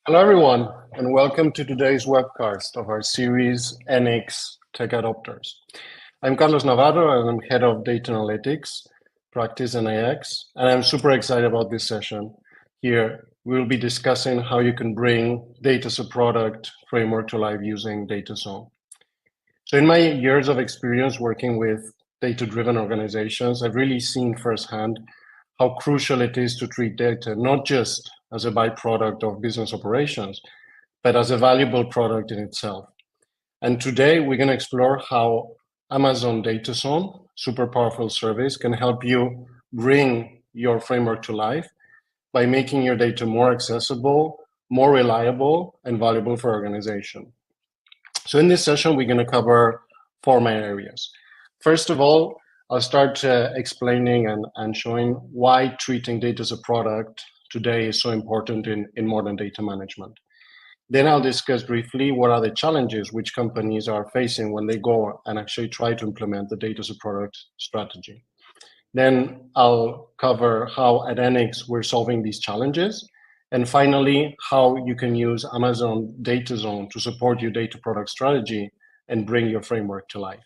Hello, everyone, and welcome to today's webcast of our series NX Tech Adopters. I'm Carlos Navarro, and I'm Head of Data Analytics, Practice and AX, and I'm super excited about this session. Here, we'll be discussing how you can bring data as a product framework to life using DataZone. So in my years of experience working with data-driven organizations, I've really seen firsthand how crucial it is to treat data not just as a byproduct of business operations, but as a valuable product in itself. And today we're going to explore how Amazon DataZone, super powerful service, can help you bring your framework to life by making your data more accessible, more reliable, and valuable for organization. So in this session, we're going to cover four main areas. First of all, I'll start explaining and showing why treating data as a product today is so important in modern data management. Then I'll discuss briefly what are the challenges which companies are facing when they go and actually try to implement the data as a product strategy. Then I'll cover how at NX we're solving these challenges. And finally, how you can use Amazon DataZone to support your data product strategy and bring your framework to life.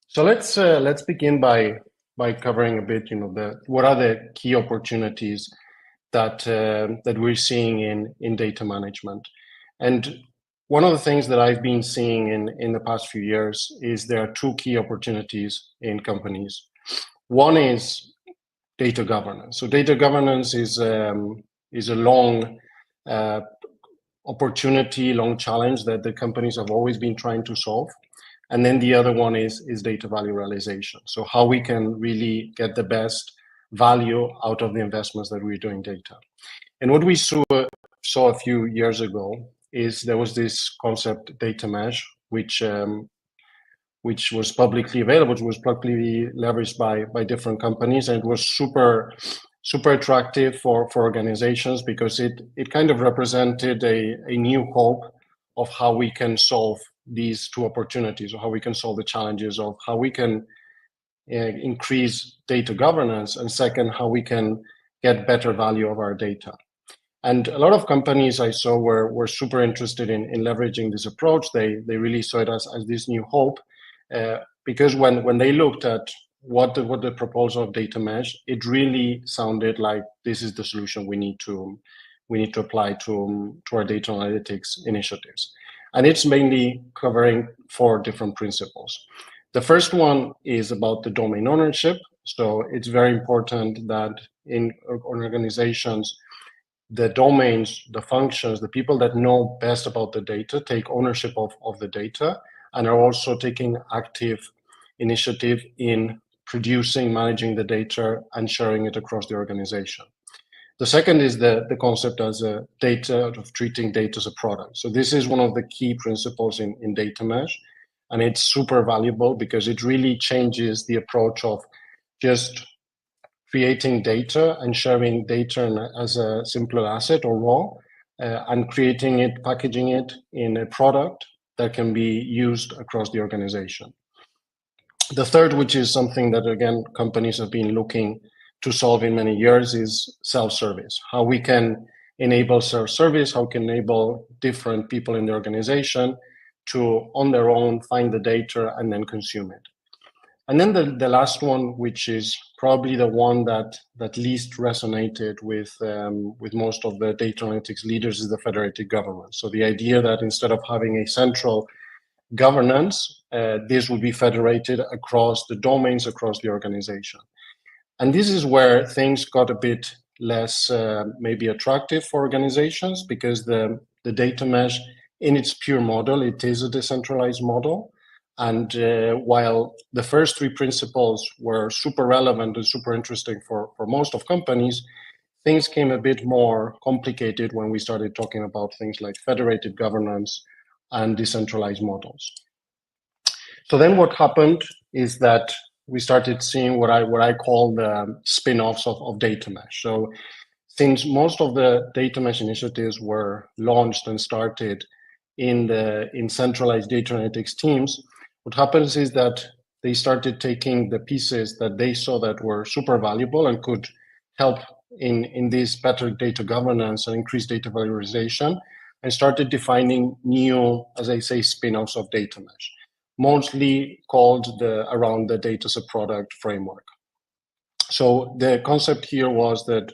So let's begin by covering a bit, what are the key opportunities that we're seeing in data management. And one of the things that I've been seeing in the past few years is there are two key opportunities in companies. One is data governance. So data governance is a long opportunity, long challenge that the companies have always been trying to solve. And then the other one is data value realization. So how we can really get the best value out of the investments that we're doing data. And what we saw a few years ago is there was this concept data mesh, which was publicly available, which was publicly leveraged by different companies, and it was super attractive for organizations because it kind of represented a new hope of how we can solve these two opportunities, or how we can solve the challenges of how we can increase data governance, and second, how we can get better value of our data. And a lot of companies I saw were super interested in leveraging this approach. They really saw it as this new hope, because when they looked at what the proposal of data mesh, it really sounded like this is the solution we need to apply to our data analytics initiatives. And it's mainly covering four different principles. The first one is about the domain ownership. So it's very important that in organizations, the domains, the functions, the people that know best about the data take ownership of the data and are also taking active initiative in producing, managing the data and sharing it across the organization. The second is the concept as a data of treating data as a product. So this is one of the key principles in data mesh, and it's super valuable because it really changes the approach of just creating data and sharing data as a simple asset or raw, and creating it, packaging it in a product that can be used across the organization. The third, which is something that, again, companies have been looking to solve in many years, is self-service. How we can enable self-service, how we can enable different people in the organization to, on their own, find the data and then consume it. And then the last one, which is probably the one that least resonated with most of the data analytics leaders, is the federated governance. So the idea that instead of having a central governance, this will be federated across the domains, across the organization. And this is where things got a bit less maybe attractive for organizations, because the data mesh in its pure model, it is a decentralized model. And while the first three principles were super relevant and super interesting for most of companies, things came a bit more complicated when we started talking about things like federated governance and decentralized models. So then what happened is that we started seeing what I call the spin-offs of data mesh. So since most of the data mesh initiatives were launched and started in centralized data analytics teams, what happens is that they started taking the pieces that they saw that were super valuable and could help in this better data governance and increased data valorization, and started defining new, as I say, spin-offs of data mesh, mostly called around the data as a product framework. So the concept here was that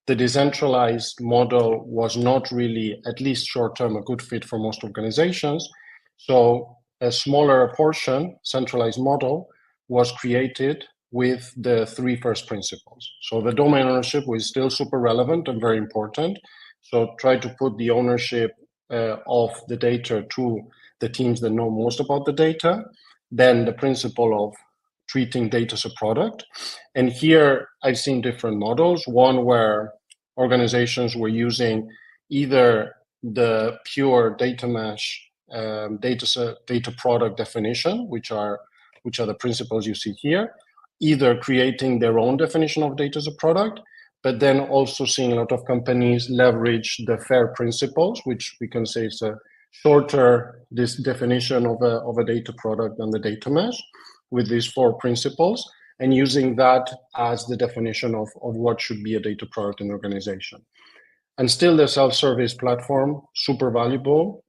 the decentralized model was not really, at least short-term, a good fit for most organizations. So a smaller portion, centralized model, was created with the three first principles. So the domain ownership was still super relevant and very important. So try to put the ownership of the data to the teams that know most about the data. Then the principle of treating data as a product. And here I've seen different models. One where organizations were using either the pure data mesh data product definition, which are the principles you see here, either creating their own definition of data as a product, but then also seeing a lot of companies leverage the FAIR principles, which we can say is a shorter this definition of a data product than the data mesh, with these four principles, and using that as the definition of what should be a data product in the organization. And still the self-service platform, super valuable,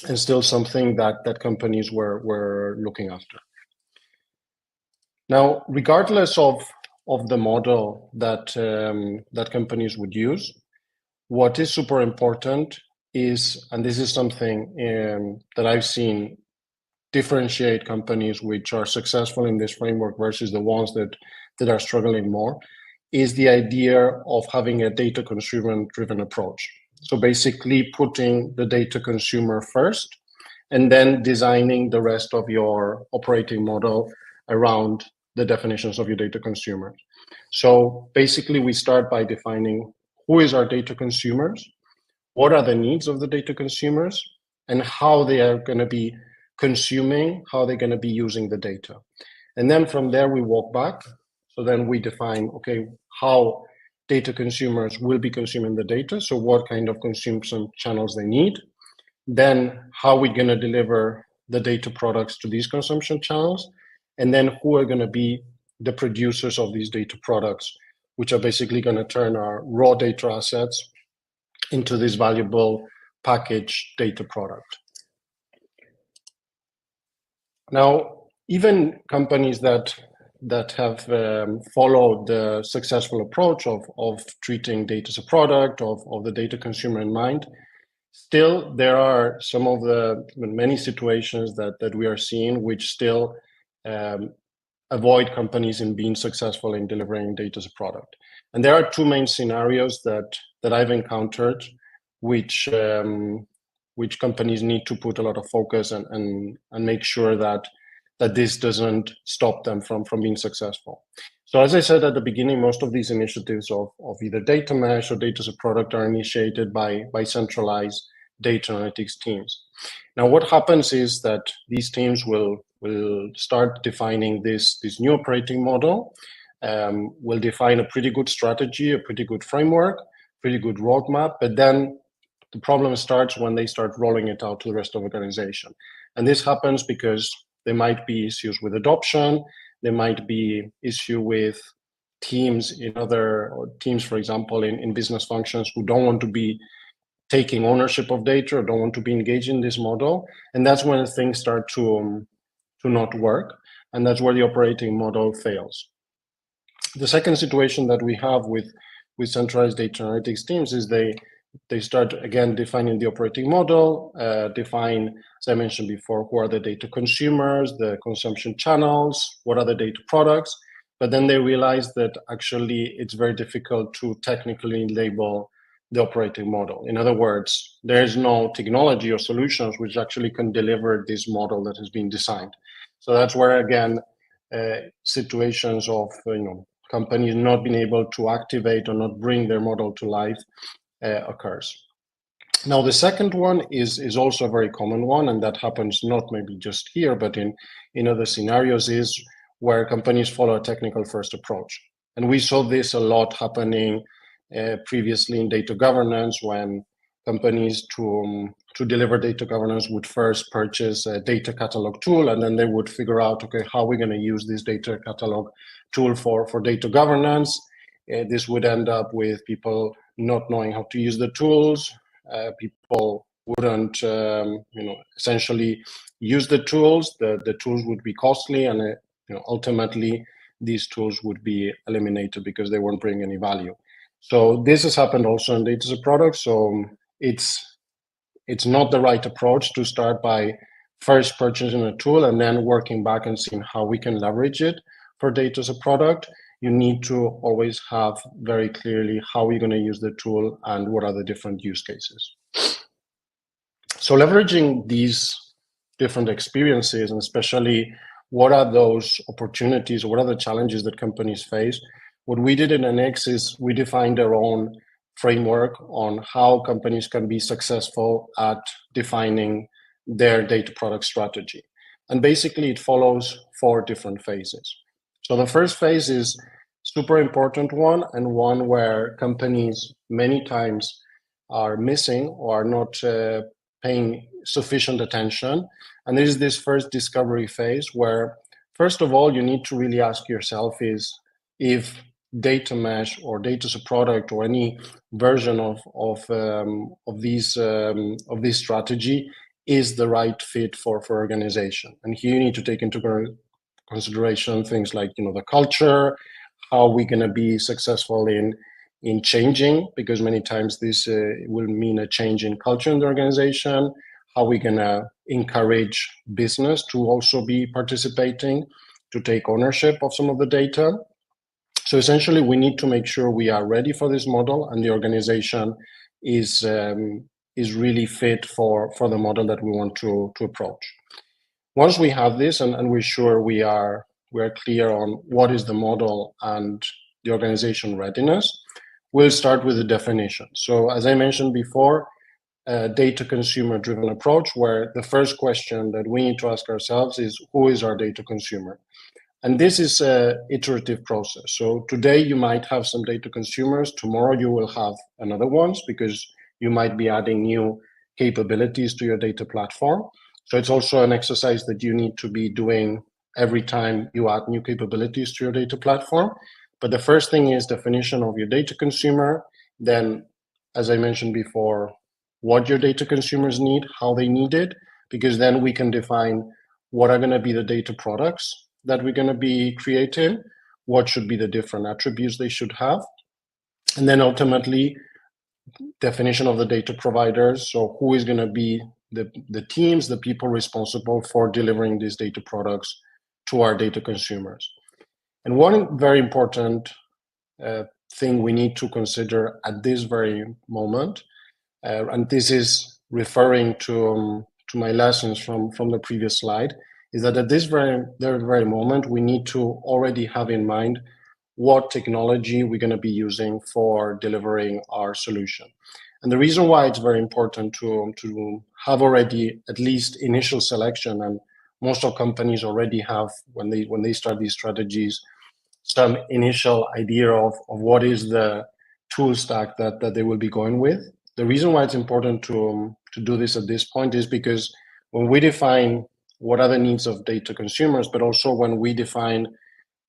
and still something that companies were looking after. Now, regardless of the model that companies would use, what is super important is, and this is something that I've seen differentiate companies which are successful in this framework versus the ones that are struggling more, is the idea of having a data consumer-driven approach. So basically putting the data consumer first, and then designing the rest of your operating model around the definitions of your data consumer. So basically we start by defining who is our data consumers, what are the needs of the data consumers, and how they are going to be consuming, how they're going to be using the data. And then from there we walk back. So then we define, okay, how data consumers will be consuming the data. So what kind of consumption channels they need. Then how we're going to deliver the data products to these consumption channels. And then who are going to be the producers of these data products, which are basically going to turn our raw data assets into this valuable packaged data product. Now, even companies that have followed the successful approach of treating data as a product, of the data consumer in mind, still there are some of the many situations that we are seeing which still avoid companies in being successful in delivering data as a product. And there are two main scenarios that I've encountered which companies need to put a lot of focus and make sure that this doesn't stop them from being successful. So as I said at the beginning, most of these initiatives of either data mesh or data as a product are initiated by centralized data analytics teams. Now, what happens is that these teams will start defining this new operating model, will define a pretty good strategy, a pretty good framework, pretty good roadmap, but then the problem starts when they start rolling it out to the rest of the organization. And this happens because there might be issues with adoption, there might be issue with teams in other teams, for example, in business functions who don't want to be taking ownership of data or don't want to be engaged in this model. And that's when things start to not work. And that's where the operating model fails. The second situation that we have with centralized data analytics teams is they start, again, defining the operating model, define, as I mentioned before, who are the data consumers, the consumption channels, what are the data products, but then they realize that actually it's very difficult to technically label the operating model. In other words, there is no technology or solutions which actually can deliver this model that has been designed. So that's where, again, situations of companies not being able to activate or not bring their model to life occurs. Now, the second one is also a very common one, and that happens not maybe just here, but in other scenarios, is where companies follow a technical first approach. And we saw this a lot happening previously in data governance, when companies to deliver data governance would first purchase a data catalog tool, and then they would figure out, okay, how are we going to use this data catalog tool for data governance? This would end up with people not knowing how to use the tools. People wouldn't, essentially use the tools. The tools would be costly, and ultimately these tools would be eliminated because they won't bring any value. So this has happened also in data as a product. So it's not the right approach to start by first purchasing a tool and then working back and seeing how we can leverage it for data as a product. You need to always have very clearly how you're going to use the tool and what are the different use cases. So leveraging these different experiences, and especially what are those opportunities, what are the challenges that companies face, what we did in NX is we defined our own framework on how companies can be successful at defining their data product strategy. And basically it follows 4 different phases. So the first phase is super important one, and one where companies many times are missing or are not paying sufficient attention. And there is this first discovery phase where, first of all, you need to really ask yourself is if data mesh or data as a product or any version of this strategy is the right fit for organization. And here you need to take into consideration things like the culture, how we're going to be successful in changing, because many times this will mean a change in culture in the organization, how we're going to encourage business to also be participating, to take ownership of some of the data. So essentially, we need to make sure we are ready for this model and the organization is really fit for the model that we want to approach. Once we have this and we're sure we're clear on what is the model and the organization readiness, we'll start with the definition. So as I mentioned before, data consumer driven approach, where the first question that we need to ask ourselves is, who is our data consumer? And this is an iterative process. So today you might have some data consumers, tomorrow you will have another ones because you might be adding new capabilities to your data platform. So it's also an exercise that you need to be doing every time you add new capabilities to your data platform. But the first thing is definition of your data consumer. Then, as I mentioned before, what your data consumers need, how they need it, because then we can define what are going to be the data products that we're going to be creating, what should be the different attributes they should have, and then ultimately definition of the data providers. So who is going to be the teams, the people responsible for delivering these data products to our data consumers. And one very important thing we need to consider at this very moment, and this is referring to my lessons from the previous slide, is that at this very moment, we need to already have in mind what technology we're going to be using for delivering our solution. And the reason why it's very important to have already at least initial selection, and most of companies already have, when they start these strategies, some initial idea of what is the tool stack that they will be going with. The reason why it's important to do this at this point is because when we define what are the needs of data consumers, but also when we define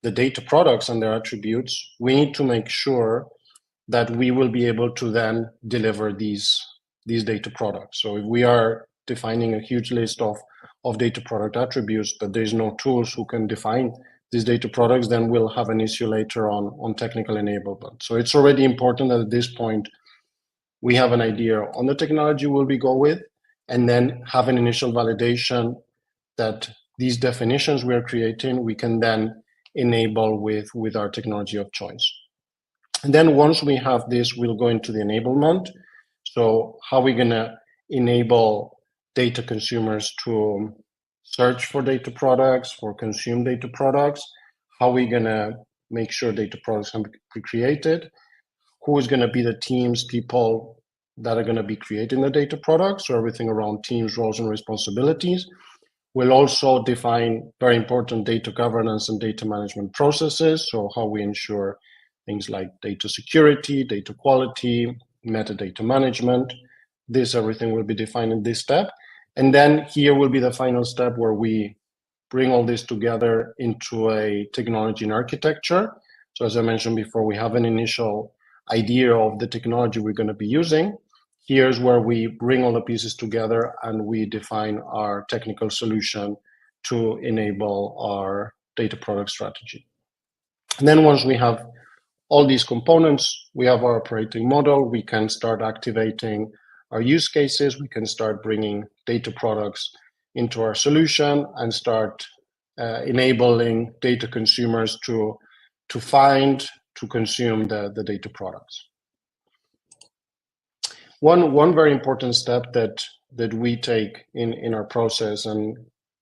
the data products and their attributes, we need to make sure that we will be able to then deliver these data products. So if we are defining a huge list of data product attributes, but there's no tools who can define these data products, then we'll have an issue later on technical enablement. So it's already important that at this point, we have an idea on the technology we'll be go with, and then have an initial validation that these definitions we are creating, we can then enable with our technology of choice. And then once we have this, we'll go into the enablement. So how are we going to enable data consumers to search for data products, for consume data products? How are we going to make sure data products can be created? Who is going to be the teams, people that are going to be creating the data products? So everything around teams, roles, and responsibilities. We'll also define very important data governance and data management processes. So how we ensure things like data security, data quality, metadata management. This everything will be defined in this step. And then here will be the final step where we bring all this together into a technology and architecture. So as I mentioned before, we have an initial idea of the technology we're going to be using. Here's where we bring all the pieces together and we define our technical solution to enable our data product strategy. And then once we have all these components, we have our operating model, we can start activating our use cases, we can start bringing data products into our solution and start enabling data consumers to find, to consume the data products. One very important step that we take in our process, and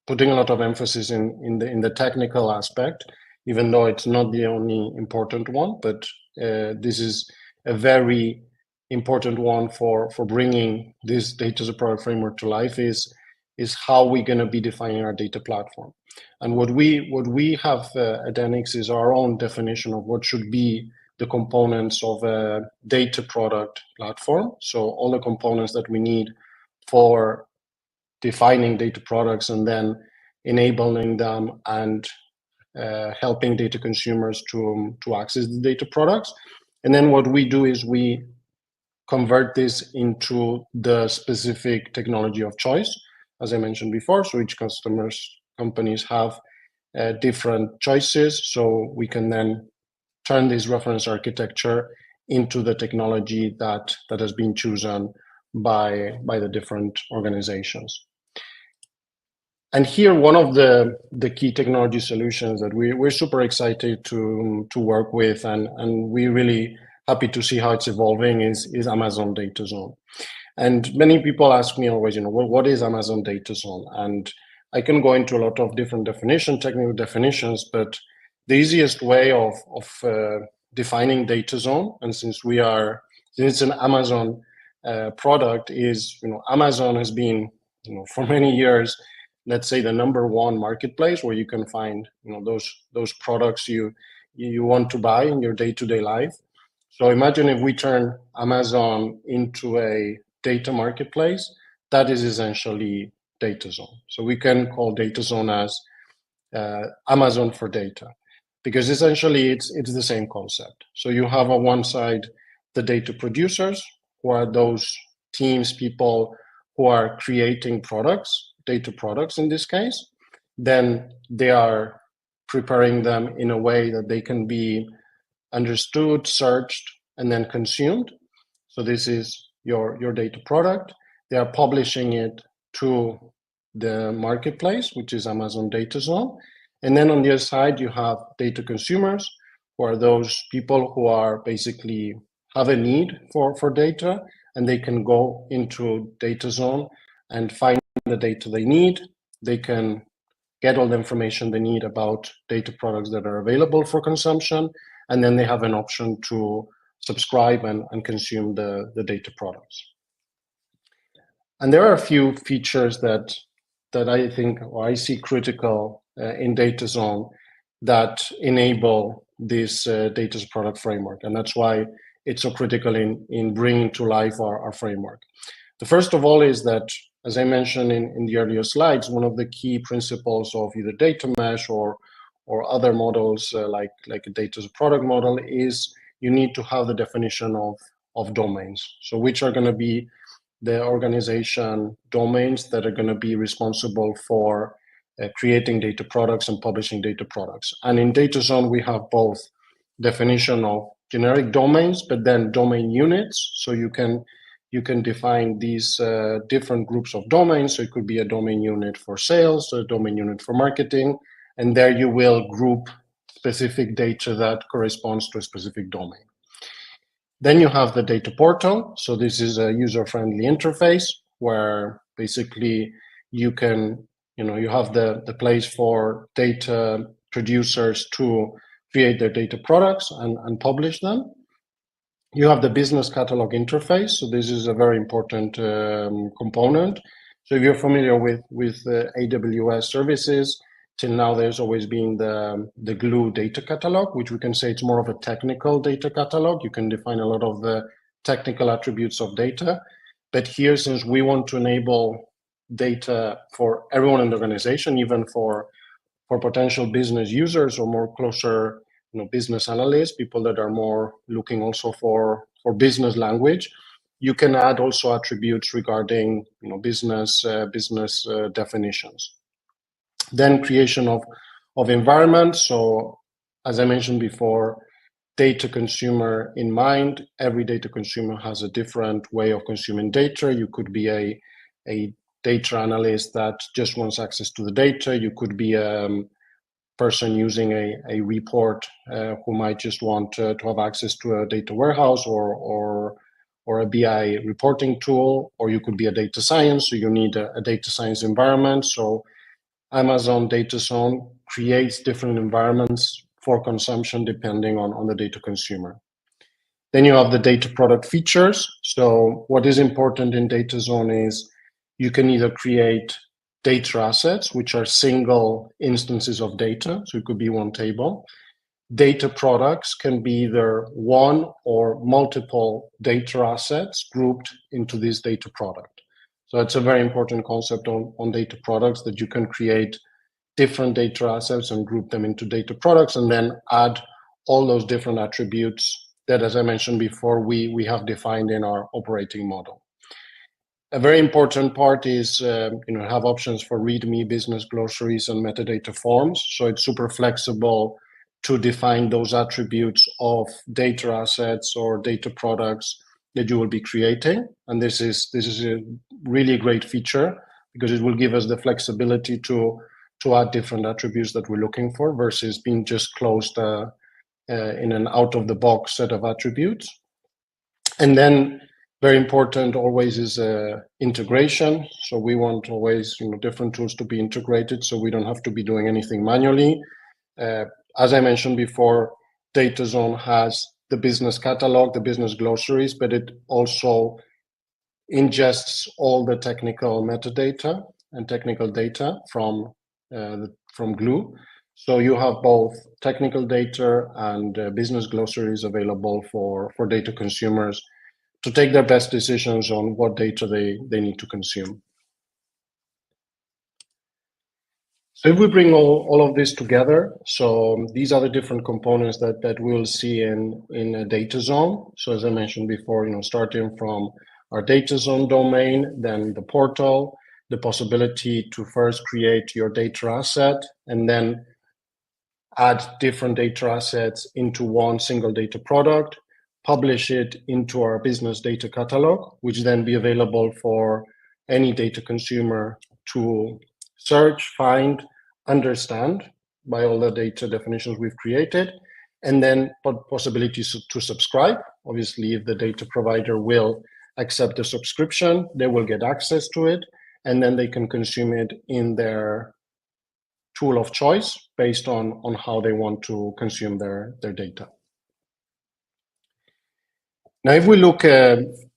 putting a lot of emphasis in the technical aspect, even though it's not the only important one, but this is a very important one for bringing this data as a product framework to life, is how we're going to be defining our data platform. And what we have at Enix is our own definition of what should be the components of a data product platform. So all the components that we need for defining data products and then enabling them and helping data consumers to access the data products. And then what we do is we convert this into the specific technology of choice, as I mentioned before. So each companies have different choices. So we can then turn this reference architecture into the technology that has been chosen by the different organizations. And here, one of the key technology solutions that we're super excited to work with, and we're really happy to see how it's evolving, is Amazon DataZone. And many people ask me always, what is Amazon DataZone? And I can go into a lot of different technical definitions, but the easiest way of defining DataZone, and since it's an Amazon product, is Amazon has been for many years, let's say, the #1 marketplace where you can find those products you want to buy in your day-to-day life. So imagine if we turn Amazon into a data marketplace, that is essentially DataZone. So we can call DataZone as Amazon for data, because essentially it's the same concept. So you have on one side the data producers, who are those teams, people who are creating products, data products in this case. Then they are preparing them in a way that they can be understood, searched, and then consumed. So this is your data product. They are publishing it to the marketplace, which is Amazon DataZone. And then on the other side, you have data consumers, who are those people who are basically have a need for data, and they can go into DataZone and find the data they need. They can get all the information they need about data products that are available for consumption, and then they have an option to subscribe and consume the data products. And there are a few features that I think, or I see critical in DataZone that enable this data product framework, and that's why it's so critical in bringing to life our framework. The first of all is that, as I mentioned in the earlier slides, one of the key principles of either data mesh or other models like a data as a product model is you need to have the definition of domains. So which are going to be the organization domains that are going to be responsible for creating data products and publishing data products. And in DataZone, we have both definition of generic domains, but then domain units. So you can define these different groups of domains. So it could be a domain unit for sales, a domain unit for marketing, and there you will group specific data that corresponds to a specific domain. Then you have the data portal. So this is a user-friendly interface where basically you can, you have the place for data producers to create their data products and publish them. You have the business catalog interface. So this is a very important component. So if you're familiar with AWS services, till now there's always been the Glue data catalog, which we can say it's more of a technical data catalog. You can define a lot of the technical attributes of data. But here, since we want to enable data for everyone in the organization, even for potential business users or more closer business analysts, people that are more looking also for business language. You can add also attributes regarding business definitions. Then creation of environment. So as I mentioned before, data consumer in mind. Every data consumer has a different way of consuming data. You could be a data analyst that just wants access to the data. You could be a person using a report who might just want to have access to a data warehouse or a BI reporting tool, or you could be a data science, so you need a data science environment. So Amazon DataZone creates different environments for consumption depending on the data consumer. Then you have the data product features. So what is important in DataZone is you can either create data assets, which are single instances of data, so it could be one table. Data products can be either one or multiple data assets grouped into this data product. So it's a very important concept on data products, that you can create different data assets and group them into data products, and then add all those different attributes that, as I mentioned before, we have defined in our operating model. A very important part is have options for README, business glossaries, and metadata forms. So it's super flexible to define those attributes of data assets or data products that you will be creating. And this is a really great feature, because it will give us the flexibility to add different attributes that we're looking for, versus being just closed in an out-of-the-box set of attributes. And then very important always is integration. So we want always different tools to be integrated, so we don't have to be doing anything manually. As I mentioned before, DataZone has the business catalog, the business glossaries, but it also ingests all the technical metadata and technical data from Glue. So you have both technical data and business glossaries available for data consumers to take their best decisions on what data they need to consume. So if we bring all of this together, so these are the different components that we'll see in a DataZone. So as I mentioned before, starting from our DataZone domain, then the portal, the possibility to first create your data asset, and then add different data assets into one single data product, publish it into our business data catalog, which then be available for any data consumer to search, find, understand by all the data definitions we've created, and then possibilities to subscribe. Obviously, if the data provider will accept the subscription, they will get access to it, and then they can consume it in their tool of choice based on how they want to consume their data. Now, if we look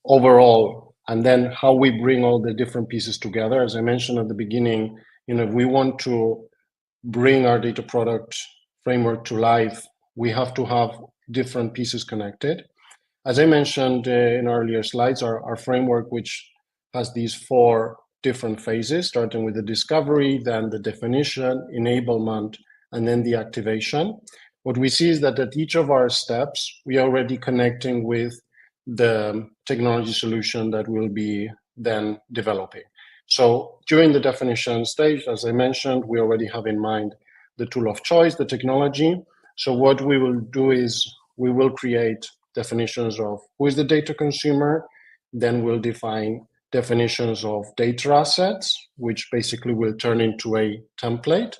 overall, and then how we bring all the different pieces together, as I mentioned at the beginning, if we want to bring our data product framework to life, we have to have different pieces connected. As I mentioned in earlier slides, our framework, which has these 4 different phases, starting with the discovery, then the definition, enablement, and then the activation. What we see is that at each of our steps, we are already connecting with the technology solution that we'll be then developing. So during the definition stage, as I mentioned, we already have in mind the tool of choice, the technology. So what we will do is we will create definitions of who is the data consumer, then we'll define definitions of data assets, which basically will turn into a template,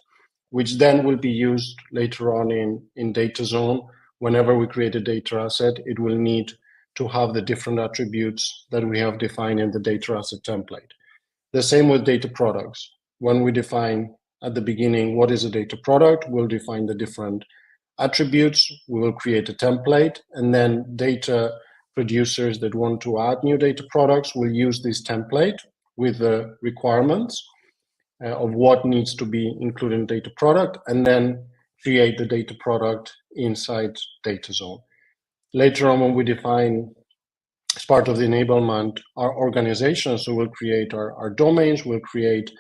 which then will be used later on in DataZone. Whenever we create a data asset, it will need to have the different attributes that we have defined in the data asset template. The same with data products. When we define at the beginning what is a data product, we'll define the different attributes, we will create a template, and then data producers that want to add new data products will use this template with the requirements of what needs to be included in data product, and then create the data product inside DataZone. Later on, when we define, as part of the enablement, our organization, so we'll create our domains, we'll create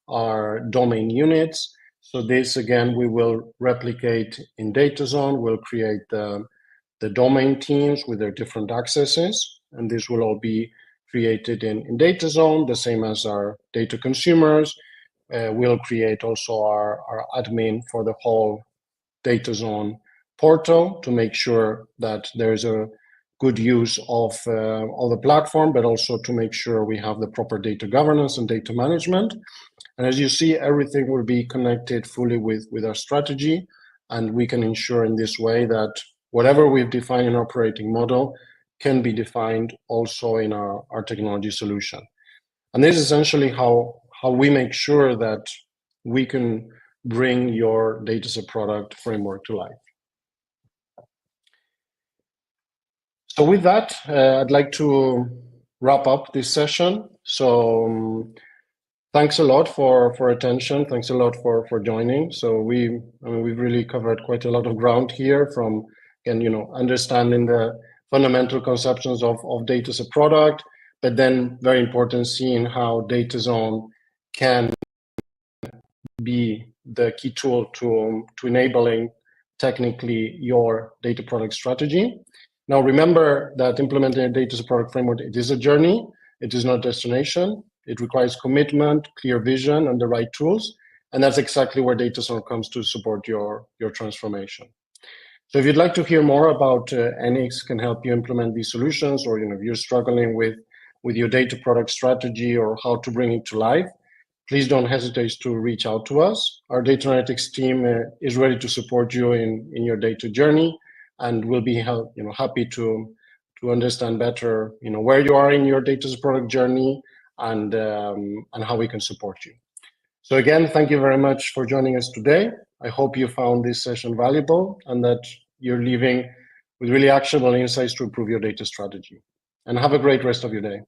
our domain units, So this, again, we will replicate in DataZone. We'll create the domain teams with their different accesses, and this will all be created in DataZone, the same as our data consumers. We'll create also our admin for the whole DataZone portal to make sure that there is a good use of all the platform, but also to make sure we have the proper data governance and data management. And as you see, everything will be connected fully with our strategy, and we can ensure in this way that whatever we've defined in our operating model can be defined also in our technology solution. And this is essentially how we make sure that we can bring your data as a product framework to life. So with that, I'd like to wrap up this session. So thanks a lot for attention. Thanks a lot for joining. So we've really covered quite a lot of ground here, from, again, understanding the fundamental conceptions of data as a product, but then very important, seeing how DataZone can be the key tool to enabling technically your data product strategy. Now, remember that implementing a data as a product framework, it is a journey. It is not a destination. It requires commitment, clear vision, and the right tools. And that's exactly where DataZone comes to support your transformation. So if you'd like to hear more about NX can help you implement these solutions, or if you're struggling with your data product strategy or how to bring it to life, please don't hesitate to reach out to us. Our data analytics team is ready to support you in your data journey, and we'll be happy to understand better where you are in your data as a product journey, and how we can support you. So again, thank you very much for joining us today. I hope you found this session valuable and that you're leaving with really actionable insights to improve your data strategy. And have a great rest of your day.